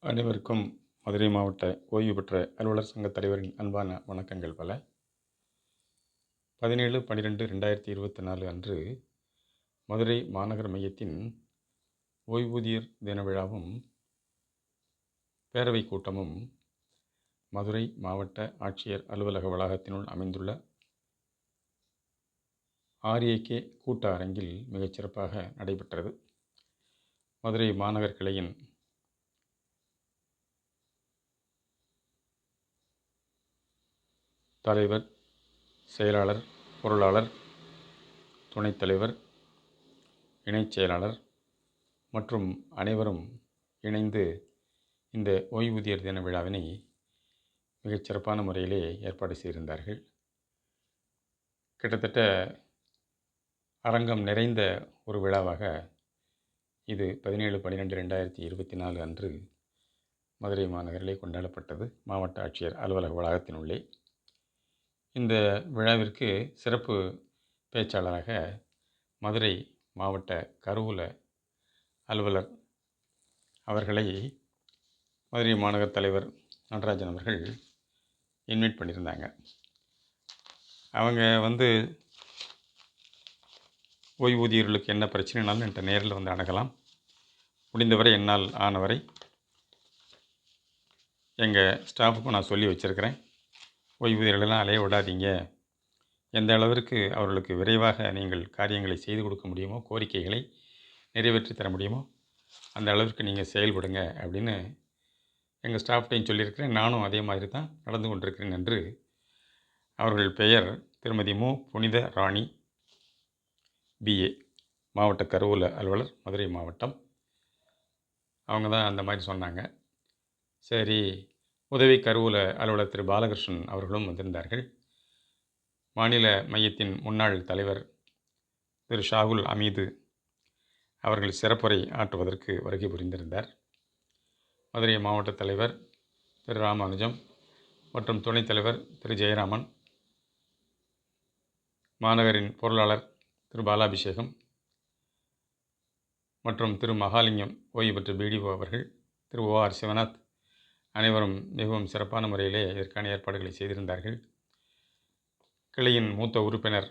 அனைவருக்கும் மதுரை மாவட்ட ஓய்வு பெற்ற அலுவலர் சங்க தலைவரின் அன்பான வணக்கங்கள் பல. 17/12/2024 அன்று மதுரை மாநகர மையத்தின் ஓய்வூதியர் தின விழாவும் பேரவைக் கூட்டமும் மதுரை மாவட்ட ஆட்சியர் அலுவலக வளாகத்தினுள் அமைந்துள்ள RAK கூட்ட அரங்கில் மிகச்சிறப்பாக நடைபெற்றது. மதுரை மாநகர் கிளையின் தலைவர், செயலாளர், பொருளாளர், துணைத் தலைவர், இணைச் செயலாளர் மற்றும் அனைவரும் இணைந்து இந்த ஓய்வூதியர் தின விழாவினை மிகச்சிறப்பான முறையிலே ஏற்பாடு செய்திருந்தார்கள். கிட்டத்தட்ட அரங்கம் நிறைந்த ஒரு விழாவாக இது 17/12/2024 அன்று மதுரை மாநகரிலே கொண்டாடப்பட்டது. மாவட்ட ஆட்சியர் அலுவலக வளாகத்தினுள்ளே இந்த விழாவிற்கு சிறப்பு பேச்சாளராக மதுரை மாவட்ட கருவூல அலுவலர் அவர்களை மதுரை மாநகர் தலைவர் நடராஜன் அவர்கள் இன்வைட் பண்ணியிருந்தாங்க. அவங்க ஓய்வூதியர்களுக்கு என்ன பிரச்சனைனாலும் என்கிட்ட நேரில் வந்து அணுகலாம். முடிந்தவரை என்னால் ஆனவரை எங்கள் ஸ்டாஃபுக்கும் நான் சொல்லி வச்சுருக்கிறேன். ஓய்வூதியர்களெல்லாம் அலைய விடாதீங்க, எந்த அளவிற்கு அவர்களுக்கு விரைவாக நீங்கள் காரியங்களை செய்து கொடுக்க முடியுமோ, கோரிக்கைகளை நிறைவேற்றி தர முடியுமோ அந்த அளவிற்கு நீங்கள் செயல்படுங்க அப்படின்னு எங்கள் ஸ்டாஃப்டையும் சொல்லியிருக்கிறேன். நானும் அதே மாதிரி தான் நடந்து கொண்டிருக்கிறேன் என்று அவர்கள் பெயர் திருமதி மு. புனித ராணி, BA, மாவட்ட கருவூல அலுவலர், மதுரை மாவட்டம். அவங்க தான் அந்த மாதிரி சொன்னாங்க. சரி, உதவி கருவூல அலுவலர் திரு பாலகிருஷ்ணன் அவர்களும் வந்திருந்தார்கள். மாநில மையத்தின் முன்னாள் தலைவர் திரு ஷாகுல் அமீது அவர்கள் சிறப்புரை ஆற்றுவதற்கு வருகை புரிந்திருந்தார். மதுரை மாவட்ட தலைவர் திரு ராமானுஜம் மற்றும் துணைத் தலைவர் திரு ஜெயராமன், மாநகரின் பொருளாளர் திரு பாலாபிஷேகம் மற்றும் திரு மகாலிங்கம், ஓய்வு பெற்ற BDO அவர்கள், திரு OR சிவநாத், அனைவரும் மிகவும் சிறப்பான முறையிலே இதற்கான ஏற்பாடுகளை செய்திருந்தார்கள். கிளையின் மூத்த உறுப்பினர்,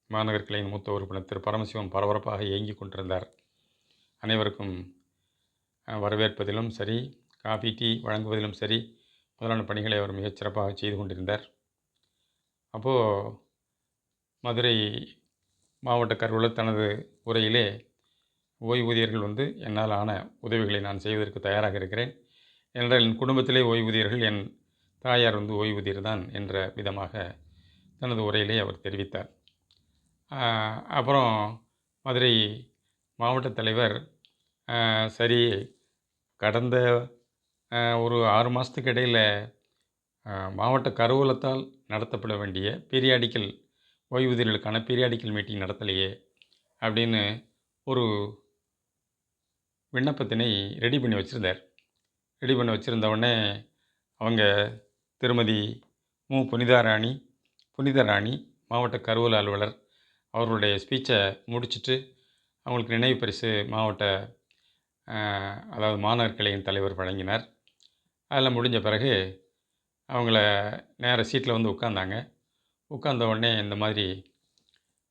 மாநகர் கிளையின் மூத்த உறுப்பினர் திரு பரமசிவம் பரபரப்பாக இயங்கி கொண்டிருந்தார். அனைவருக்கும் வரவேற்பதிலும் சரி, காபி டீ வழங்குவதிலும் சரி, முதலான பணிகளை அவர் மிகச் சிறப்பாக செய்து கொண்டிருந்தார். அப்போது மதுரை மாவட்ட கருவூலர் தனது உரையிலே ஓய்வூதியர்கள் என்னால் ஆன உதவிகளை நான் செய்வதற்கு தயாராக இருக்கிறேன். ஏனென்றால் என் குடும்பத்திலே ஓய்வூதியர்கள், என் தாயார் ஓய்வூதியர் தான் என்ற விதமாக தனது உரையிலே அவர் தெரிவித்தார். அப்புறம் மதுரை மாவட்ட தலைவர், சரி, கடந்த ஒரு 6 மாதத்துக்கு இடையில் மாவட்ட கருவூலத்தால் நடத்தப்பட வேண்டிய பீரியாடிக்கல் ஓய்வூதியர்களுக்கான பீரியாடிக்கல் மீட்டிங் நடத்தலையே அப்படின்னு ஒரு விண்ணப்பத்தினை ரெடி பண்ணி வச்சுருந்தார். ரெடி பண்ணி வச்சுருந்த உடனே அவங்க திருமதி மு. புனித ராணி மாவட்ட கருவூல அலுவலர் அவர்களுடைய ஸ்பீச்சை முடிச்சுட்டு அவங்களுக்கு நினைவு பரிசு மாவட்ட அதாவது மாநகர் கிளையின் தலைவர் வழங்கினார். அதில் முடிஞ்ச பிறகு அவங்கள நேர சீட்டில் உட்கார்ந்தாங்க. உட்கார்ந்த உடனே இந்த மாதிரி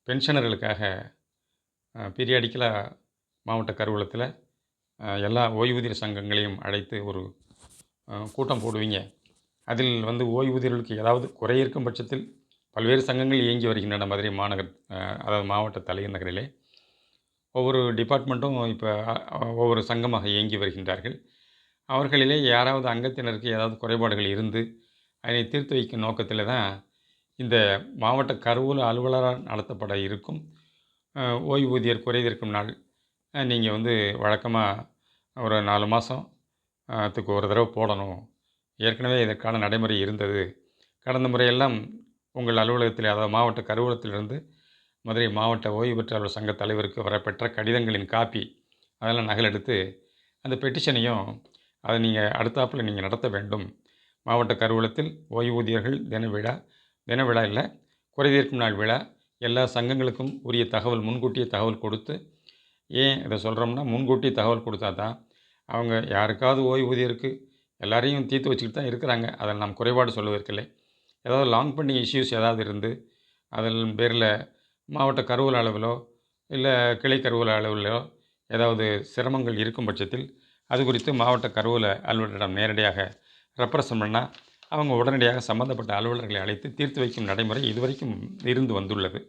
பென்ஷனர்களுக்காக பீரியாடிக்கலாக மாவட்ட கருவூலத்தில் எல்லா ஓய்வூதியர் சங்கங்களையும் அழைத்து ஒரு கூட்டம் போடுவீங்க. அதில் ஓய்வூதியர்களுக்கு ஏதாவது குறை இருக்கும் பட்சத்தில் பல்வேறு சங்கங்கள் இயங்கி வருகின்றன மதுரை மாநகர், அதாவது மாவட்ட தலைநகரிலே. ஒவ்வொரு டிபார்ட்மெண்ட்டும் இப்போ ஒவ்வொரு சங்கமாக இயங்கி வருகின்றார்கள். அவர்களிலே யாராவது அங்கத்தினருக்கு ஏதாவது குறைபாடுகள் இருந்து அதனை தீர்த்து வைக்கும் நோக்கத்தில் தான் இந்த மாவட்ட கருவூல அலுவலரால் நடத்தப்பட இருக்கும் ஓய்வூதியர் குறைதீர்க்கும் நாள். நீங்கள் வழக்கமாக ஒரு 4 மாதத்துக்கு ஒரு தடவை போடணும். ஏற்கனவே இதற்கான நடைமுறை இருந்தது. கடந்த முறையெல்லாம் உங்கள் அலுவலகத்தில், அதாவது மாவட்ட கருவூலத்திலிருந்து மதுரை மாவட்ட ஓய்வு பெற்ற அலுவலர் சங்க தலைவருக்கு வரப்பெற்ற கடிதங்களின் காப்பி அதெல்லாம் நகலெடுத்து அந்த பெட்டிஷனையும் அதை நீங்கள் அடுத்தாப்பில் நீங்கள் நடத்த வேண்டும். மாவட்ட கருவூலத்தில் ஓய்வூதியர்கள் தின விழா இல்லை, குறைதீர்க்கும் நாள் விழா, எல்லா சங்கங்களுக்கும் உரிய தகவல், முன்கூட்டியே தகவல் கொடுத்து, ஏன் இதை சொல்கிறோம்னா, முன்கூட்டி தகவல் கொடுத்தா தான் அவங்க யாருக்காவது ஓய்வூதியருக்கு எல்லாரையும் தீர்த்து வச்சுக்கிட்டு தான் இருக்கிறாங்க. அதில் நாம் குறைபாடு சொல்வதற்கில்லை. ஏதாவது லாங் பெண்டிங் இஷ்யூஸ் ஏதாவது இருந்து, அதன் பேரில மாவட்ட கருவூல அளவிலோ, இல்ல கிளை கருவூல அளவிலோ ஏதாவது சிரமங்கள் இருக்கும் பட்சத்தில், அது குறித்து மாவட்ட கருவூல அலுவலரிடம் நேரடியாக ரெப்ரசன்ட் பண்ணா, அவங்க உடனடியாக சம்பந்தப்பட்ட அலுவலர்களை அழைத்து தீர்த்து வைக்கும் நடைமுறை இதுவரைக்கும் இருந்து வந்துள்ளது.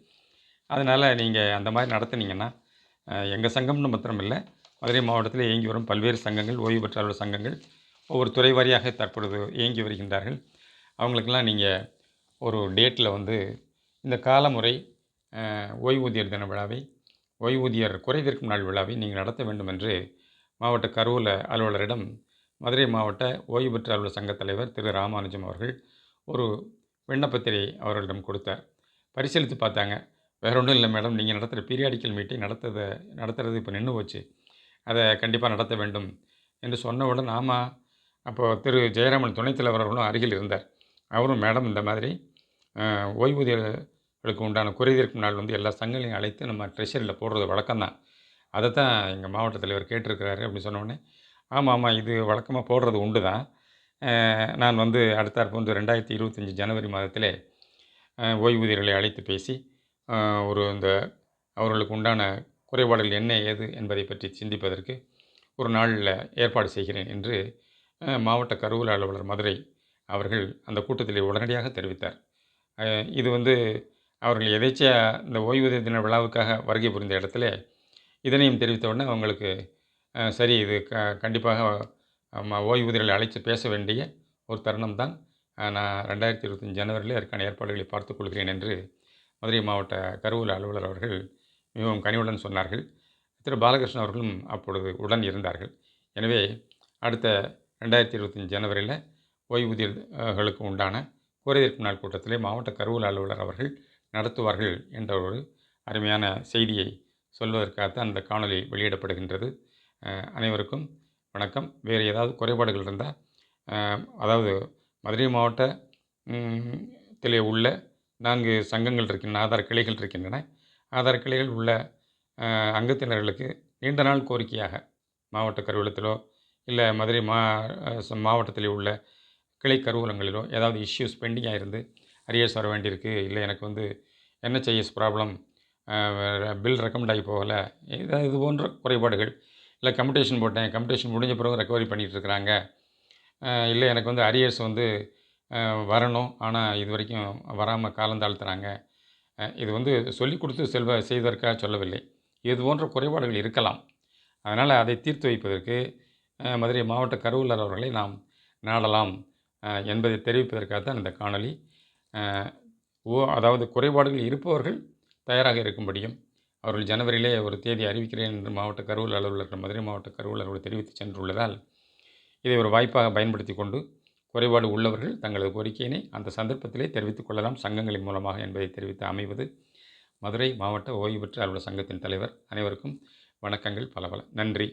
அதனால நீங்க அந்த மாரி நடத்துனீங்கன்னா, எங்க சங்கம்னு மாத்திரம் இல்ல, மதுரை மாவட்டத்திலே இயங்கி வரும் பல்வேறு சங்கங்கள், ஓய்வு பெற்ற அலுவலர் சங்கங்கள், ஒவ்வொரு துறை வாரியாக தற்பொழுது இயங்கி வருகின்றார்கள். அவங்களுக்கெல்லாம் நீங்க ஒரு டேட்ல வந்து இந்த காலமுறை ஓய்வூதியர் தின விழாவை, ஓய்வூதியர் குறைதீர்க்கும் நாள் விழாவை நீங்கள் நடத்த வேண்டும் என்று மாவட்ட கருவூல அலுவலரிடம் மதுரை மாவட்ட ஓய்வு பெற்ற அலுவலர் சங்கத் தலைவர் திரு ராமானுஜம் அவர்கள் ஒரு விண்ணப்பத்தை அவர்களிடம் கொடுத்தார். பரிசீலித்து பார்த்தாங்க. வேற ஒன்றும் இல்ல மேடம், நீங்க நடத்துற பீரியாடிக்கல் மீட்டிங் நடத்துறது இப்ப நின்னு போச்சு. அத கண்டிப்பா நடத்த வேண்டும் என்று சொன்னவுடன், ஆமா. அப்போ திரு ஜெயராமன் துணைத் தலைவர் அவர்களும் அருகில் இருந்தார். அவரும் மேடம் இந்த மாதிரி ஓய்வூதியர்களுக்கு உண்டான குறைதீர்க்கும் நாள் வந்து எல்லா சங்கங்களையும் அழைத்து நம்ம ட்ரெஷரில போடுறது வழக்கம் தான். அதத்தான் எங்க மாவட்ட தலைவர் கேட்டிருக்கிறாரு அப்படின்னு சொன்னவுடனே, ஆமா, இது வழக்கமா போடுறது உண்டு தான். நான் வந்து அடுத்தாற்ப வந்து 2025 ஜனவரி மாதத்திலே ஓய்வூதியர்களை அழைத்து பேசி, ஒரு இந்த அவர்களுக்கு உண்டான குறைபாடுகள் என்ன ஏது என்பதை பற்றி சிந்திப்பதற்கு ஒரு நாள்ல ஏற்பாடு செய்கிறேன் என்று மாவட்ட கருவூல அலுவலர் மதுரை அவர்கள் அந்த கூட்டத்திலே உடனடியாக தெரிவித்தார். இது வந்து அவர்கள் எதேச்சையா இந்த ஓய்வூதிய தின விழாவுக்காக வருகை புரிந்த இடத்திலே இதனையும் தெரிவித்த உடனே அவங்களுக்கு சரி இது கண்டிப்பாக ஓய்வூதியர்களை அழைத்து பேச வேண்டிய ஒரு தருணம் தான். நான் 2025 ஜனவரியிலே அதற்கான ஏற்பாடுகளை பார்த்துக் கொள்கிறேன் என்று மதுரை மாவட்ட கருவூல அலுவலர் அவர்கள் மிகவும் கனிவுடன் சொன்னார்கள். திரு பாலகிருஷ்ணன் அவர்களும் அப்பொழுது உடன் இருந்தார்கள். எனவே அடுத்த 2025 ஜனவரியில ஓய்வூதியர்களுக்கு உண்டான குறைதீர்க்கும் நாள் கூட்டத்திலே மாவட்ட கருவூல அலுவலர் அவர்கள் நடத்துவார்கள் என்ற ஒரு அருமையான செய்தியை சொல்வதற்காகத்தான் இந்த காணொளி வெளியிடப்படுகின்றது. அனைவருக்கும் வணக்கம். வேறு ஏதாவது குறைபாடுகள் இருந்தா, அதாவது மதுரை மாவட்ட திலே உள்ள 4 சங்கங்கள் இருக்கின்றன, ஆதார கிளைகள் இருக்கின்றன. ஆதார கிளைகள் உள்ள அங்கத்தினர்களுக்கு நீண்ட நாள் கோரிக்கையாக மாவட்ட கருவூலத்திலோ, இல்ல மதுரை மாவட்டத்திலே உள்ள கிளை கருவூலங்களிலோ ஏதாவது இஷ்யூஸ் பெண்டிங்கா இருந்து அரியர்ஸ் வர வேண்டியிருக்கு, இல்ல எனக்கு வந்து என்ஹெச்ஐஎஸ் ப்ராப்ளம், பில் ரெக்கமெண்ட் ஆகி போகல, இது போன்ற குறைபாடுகள், இல்ல கம்யூட்டேஷன் போட்டேன், கம்யூட்டேஷன் முடிஞ்ச பிறகு ரெக்கவரி பண்ணிட்டு இருக்கிறாங்க, இல்ல எனக்கு வந்து அரியர்ஸ் வந்து வரணும், ஆனா இதுவரைக்கும் வராம காலம் தாழ்த்துறாங்க. இது வந்து சொல்லிக் கொடுத்து செய்வதற்காக சொல்லவில்லை. இது போன்ற குறைபாடுகள் இருக்கலாம். அதனால அதை தீர்த்து வைப்பதற்கு மதுரை மாவட்ட கருவூலர் அவர்களை நாம் நாடலாம் என்பதை தெரிவிப்பதற்காகத்தான் இந்த காணொளி. அதாவது குறைபாடுகள் இருப்பவர்கள் தயாராக இருக்கும்படியும், அவர்கள் ஜனவரியிலே ஒரு தேதி அறிவிக்கிறேன் என்று மாவட்ட கருவூல அலுவலர் மதுரை மாவட்ட கருவூலர் அவர்கள் தெரிவித்து சென்றுள்ளதால், இதை ஒரு வாய்ப்பாக பயன்படுத்தி கொண்டு குறைபாடு உள்ளவர்கள் தங்களது கோரிக்கையினை அந்த சந்தர்ப்பத்திலே தெரிவித்துக் கொள்ளலாம் சங்கங்களின் மூலமாக என்பதை தெரிவித்து அமைவது மதுரை மாவட்ட ஓய்வு பெற்ற அலுவலர் சங்கத்தின் தலைவர். அனைவருக்கும் வணக்கங்கள் பல. நன்றி.